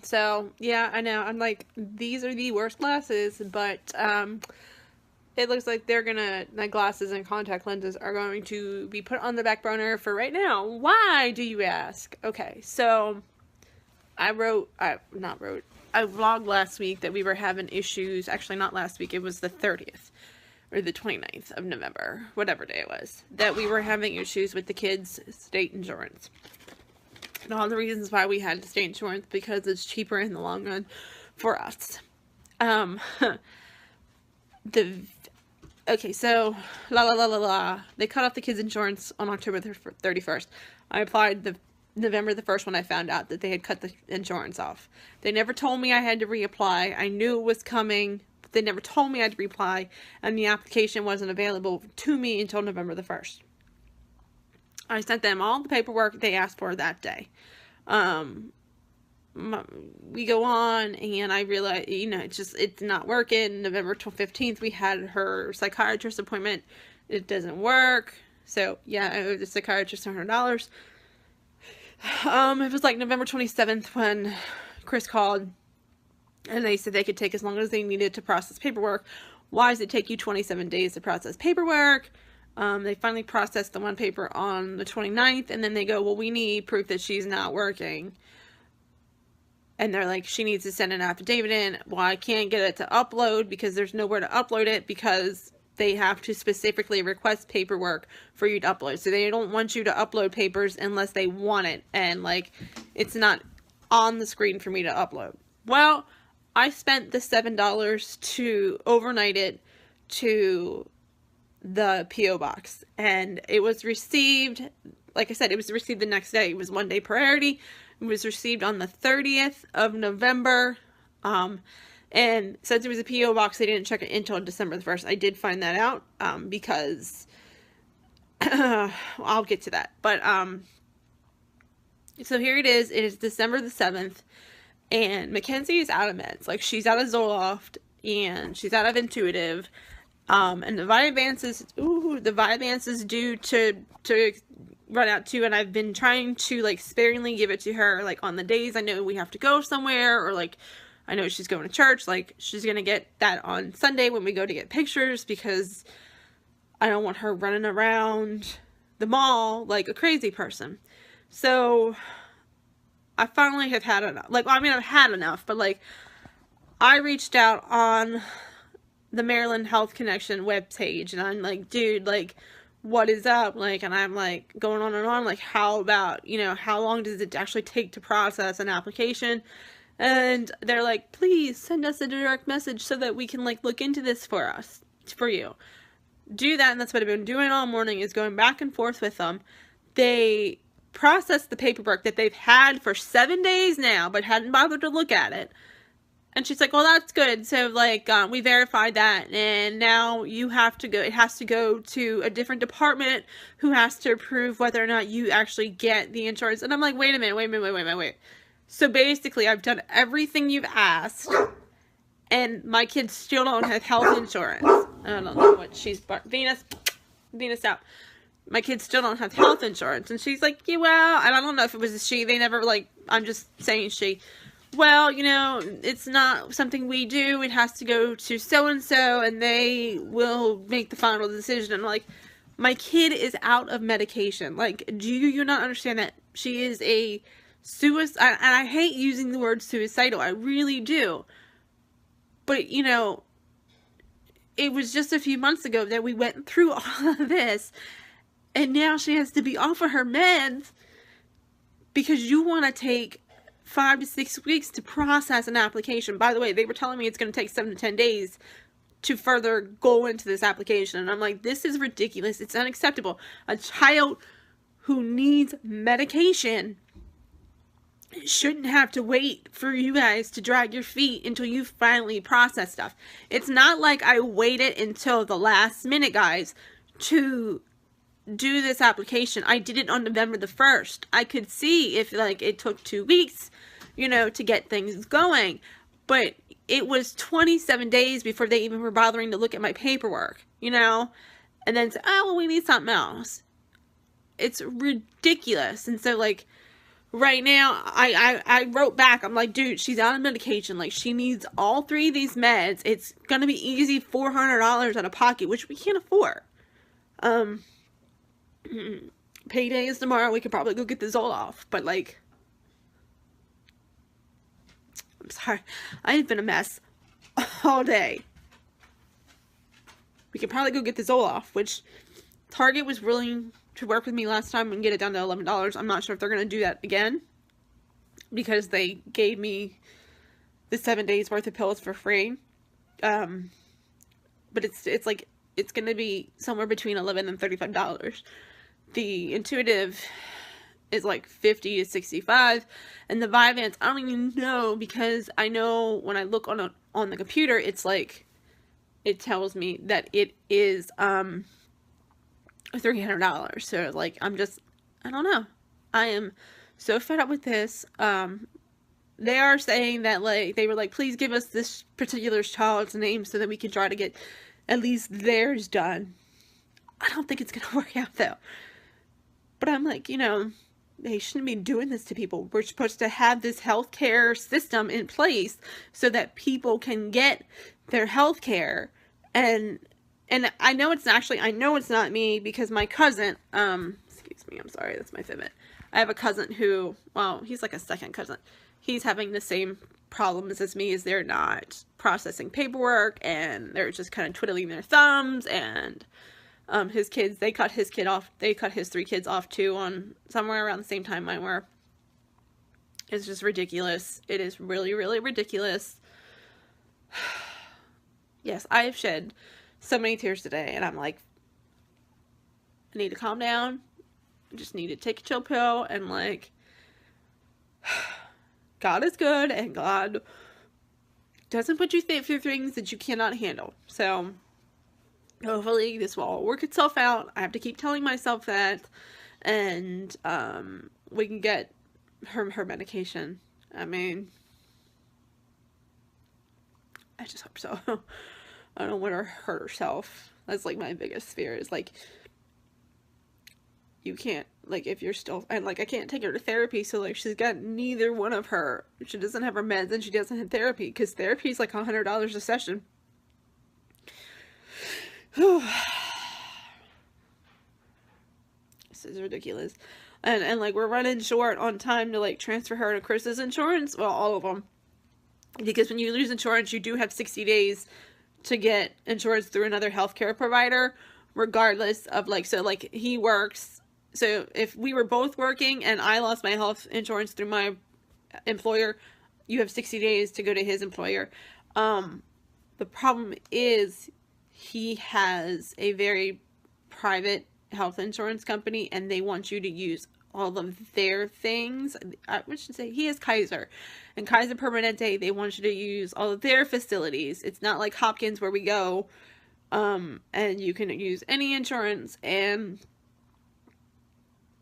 So, yeah, I know. I'm like, these are the worst glasses, but it looks like my glasses and contact lenses are going to be put on the back burner for right now. Why, do you ask? Okay, so I vlogged last week that we were having issues. Actually, not last week, it was the 30th or the 29th of November, whatever day it was, that we were having issues with the kids' state insurance. And all the reasons why we had state insurance, because it's cheaper in the long run for us. Okay, so they cut off the kids' insurance on October 31st. I applied the November the 1st when I found out that they had cut the insurance off. They never told me I had to reapply. I knew it was coming, but they never told me I had to reapply, and the application wasn't available to me until November the 1st. I sent them all the paperwork they asked for that day. We go on, and I realize, it's not working. November 15th, we had her psychiatrist appointment. It doesn't work. So, yeah, I owe the psychiatrist $100. It was like November 27th when Chris called, and they said they could take as long as they needed to process paperwork. Why does it take you 27 days to process paperwork? They finally processed the one paper on the 29th, and then they go, well, we need proof that she's not working. And they're like, she needs to send an affidavit in. Well, I can't get it to upload because there's nowhere to upload it, because they have to specifically request paperwork for you to upload. So they don't want you to upload papers unless they want it. And, like, it's not on the screen for me to upload. Well, I spent the $7 to overnight it to the P.O. box, and it was received, like I said, it was received the next day. It was one day priority. It was received on the 30th of November, and since it was a P.O. box, they didn't check it until December the 1st. I did find that out, because, I'll get to that, but, so here it is December the 7th, and Mackenzie is out of meds. Like, she's out of Zoloft, and she's out of Intuitive, and the Vyvanse is due to run out too, and I've been trying to, like, sparingly give it to her, like, on the days I know we have to go somewhere, or, like, I know she's going to church. Like, she's gonna get that on Sunday when we go to get pictures, because I don't want her running around the mall like a crazy person. So, I finally have had enough. Like, well, I mean, I've had enough, but, like, I reached out on the Maryland Health Connection webpage, and I'm like, dude, like, what is up? Like, and I'm like going on and on, like, how about, how long does it actually take to process an application? And they're like, please send us a direct message so that we can, like, look into this for you. Do that, and that's what I've been doing all morning, is going back and forth with them. They processed the paperwork that they've had for 7 days now, but hadn't bothered to look at it. And she's like, well, that's good. So, like, we verified that, and now you have to go, it has to go to a different department who has to approve whether or not you actually get the insurance. And I'm like, wait a minute. So basically, I've done everything you've asked, and my kids still don't have health insurance. I don't know what she's, Venus out. My kids still don't have health insurance. And she's like, yeah, well, and I don't know if it was a she. They never, like, I'm just saying she. Well, it's not something we do. It has to go to so-and-so, and they will make the final decision. And I'm like, my kid is out of medication. Like, do you not understand that she is a suicide? And I hate using the word suicidal. I really do. But, it was just a few months ago that we went through all of this, and now she has to be off of her meds because you want to take 5 to 6 weeks to process an application. By the way, they were telling me it's going to take 7 to 10 days to further go into this application. And I'm like, this is ridiculous. It's unacceptable. A child who needs medication shouldn't have to wait for you guys to drag your feet until you finally process stuff. It's not like I waited until the last minute, guys, to do this application. I did it on November the 1st. I could see if, like, it took 2 weeks, to get things going. But it was 27 days before they even were bothering to look at my paperwork, and then say, oh, well, we need something else. It's ridiculous. And so, like, right now, I wrote back. I'm like, dude, she's on medication. Like, she needs all 3 of these meds. It's gonna be easy $400 out of pocket, which we can't afford. Payday is tomorrow. We could probably go get the Zoloft, but like, I'm sorry, I've been a mess all day. We could probably go get the Zoloft, which Target was willing to work with me last time and get it down to $11. I'm not sure if they're going to do that again, because they gave me the 7 days worth of pills for free. But it's like, it's going to be somewhere between $11 and $35. The Intuitive is like $50 to $65, and the Vyvanse, I don't even know, because I know when I look on the computer, it's like, it tells me that it is $300. So like, I don't know. I am so fed up with this. They are saying that, like, they were like, please give us this particular child's name so that we can try to get at least theirs done. I don't think it's gonna work out though. But I'm like, you know, they shouldn't be doing this to people. We're supposed to have this healthcare system in place so that people can get their healthcare. And I know it's actually, I know it's not me, because my cousin, excuse me, I'm sorry, that's my Fitbit. I have a cousin who, well, he's like a second cousin. He's having the same problems as me, as they're not processing paperwork, and they're just kind of twiddling their thumbs, and his kids, they cut his 3 kids off too, on somewhere around the same time mine were. It's just ridiculous. It is really, really ridiculous. Yes, I have shed so many tears today, and I'm like, I need to calm down. I just need to take a chill pill, and like, God is good, and God doesn't put you through things that you cannot handle. So hopefully this will all work itself out. I have to keep telling myself that, and we can get her medication. I mean, I just hope so. I don't want her to hurt herself. That's like my biggest fear, is like, you can't, like, if you're still, and like, I can't take her to therapy, so like, she's got neither one of her, she doesn't have her meds, and she doesn't have therapy, because therapy is like $100 a session. This is ridiculous. And like, we're running short on time to like transfer her to Chris's insurance. Well, all of them, because when you lose insurance, you do have 60 days to get insurance through another healthcare provider, regardless of like, so like, he works, so if we were both working and I lost my health insurance through my employer, you have 60 days to go to his employer. The problem is, he has a very private health insurance company, and they want you to use all of their things. I should say, he has Kaiser, and Kaiser Permanente, they want you to use all of their facilities. It's not like Hopkins, where we go, and you can use any insurance,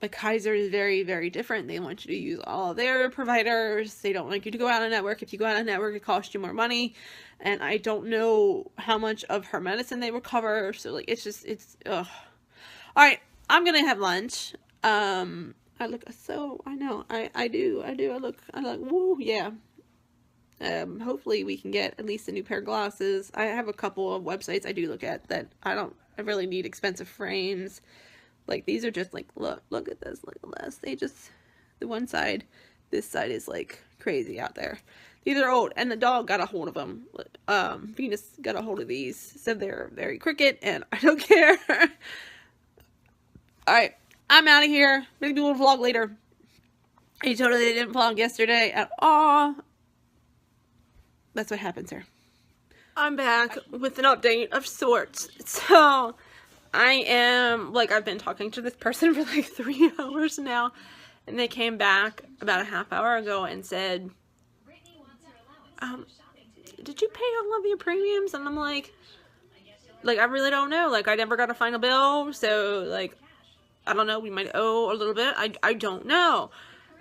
but Kaiser is very, very different. They want you to use all of their providers. They don't like you to go out of network. If you go out of network, it costs you more money, and I don't know how much of her medicine they will cover, so like, it's just, it's, ugh. Alright, I'm gonna have lunch. I look so, I know, I do, I look, woo, yeah. Hopefully we can get at least a new pair of glasses. I have a couple of websites I do look at that I really need expensive frames. Like, these are just like, look at this, look at this. They just, the one side, this side is like crazy out there. These are old, and the dog got a hold of them. Venus got a hold of these, said they're very crooked, and I don't care. Alright, I'm out of here. Maybe we'll vlog later. I totally didn't vlog yesterday at all. That's what happens here. I'm back with an update of sorts. So, I am, like, I've been talking to this person for like 3 hours now, and they came back about a half hour ago and said, did you pay all of your premiums? And I'm like, I really don't know. Like, I never got a final bill, so, like, I don't know, we might owe a little bit. I don't know.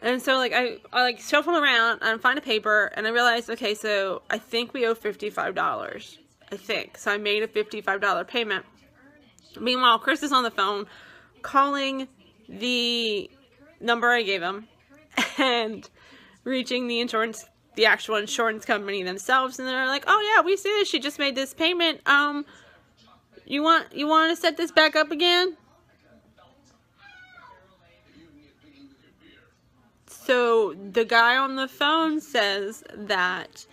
And so, like, I like, shuffle around and find a paper, and I realized, okay, so I think we owe $55. I think. So I made a $55 payment. Meanwhile, Chris is on the phone calling the number I gave him and reaching the actual insurance company themselves, and they're like, oh yeah, we see this, she just made this payment, you want to set this back up again? So the guy on the phone says that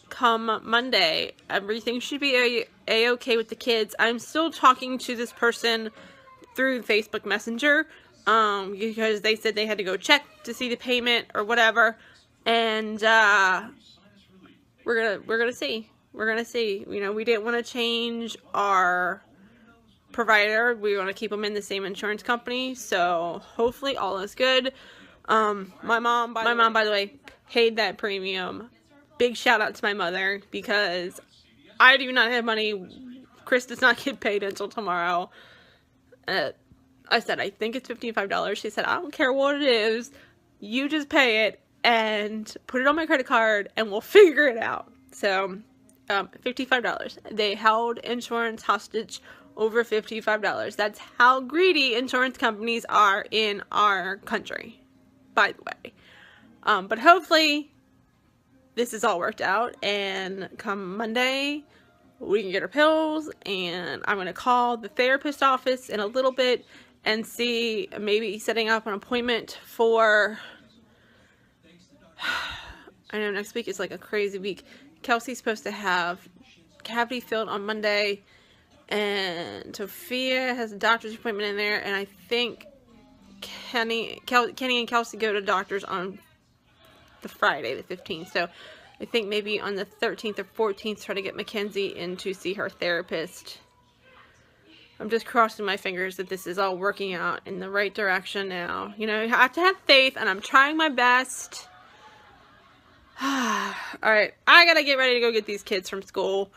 come Monday, everything should be a-okay with the kids. I'm still talking to this person through Facebook Messenger, because they said they had to go check to see the payment or whatever, and we're gonna see. You know, we didn't want to change our provider. We want to keep them in the same insurance company, so hopefully all is good. My mom, by the way, paid that premium. Big shout out to my mother, because I do not have money. Chris does not get paid until tomorrow. I said, I think it's $55. She said, I don't care what it is. You just pay it and put it on my credit card and we'll figure it out. So, $55. They held insurance hostage over $55. That's how greedy insurance companies are in our country, by the way. But hopefully this is all worked out, and come Monday we can get our pills, and I'm going to call the therapist office in a little bit and see, maybe setting up an appointment for, I know next week is like a crazy week. Kelsey's supposed to have cavity filled on Monday, and Sophia has a doctor's appointment in there, and I think Kenny and Kelsey go to doctors on the Friday, the 15th, so I think maybe on the 13th or 14th, try to get Mackenzie in to see her therapist. I'm just crossing my fingers that this is all working out in the right direction now. You know, you have to have faith, and I'm trying my best. Alright, I gotta get ready to go get these kids from school.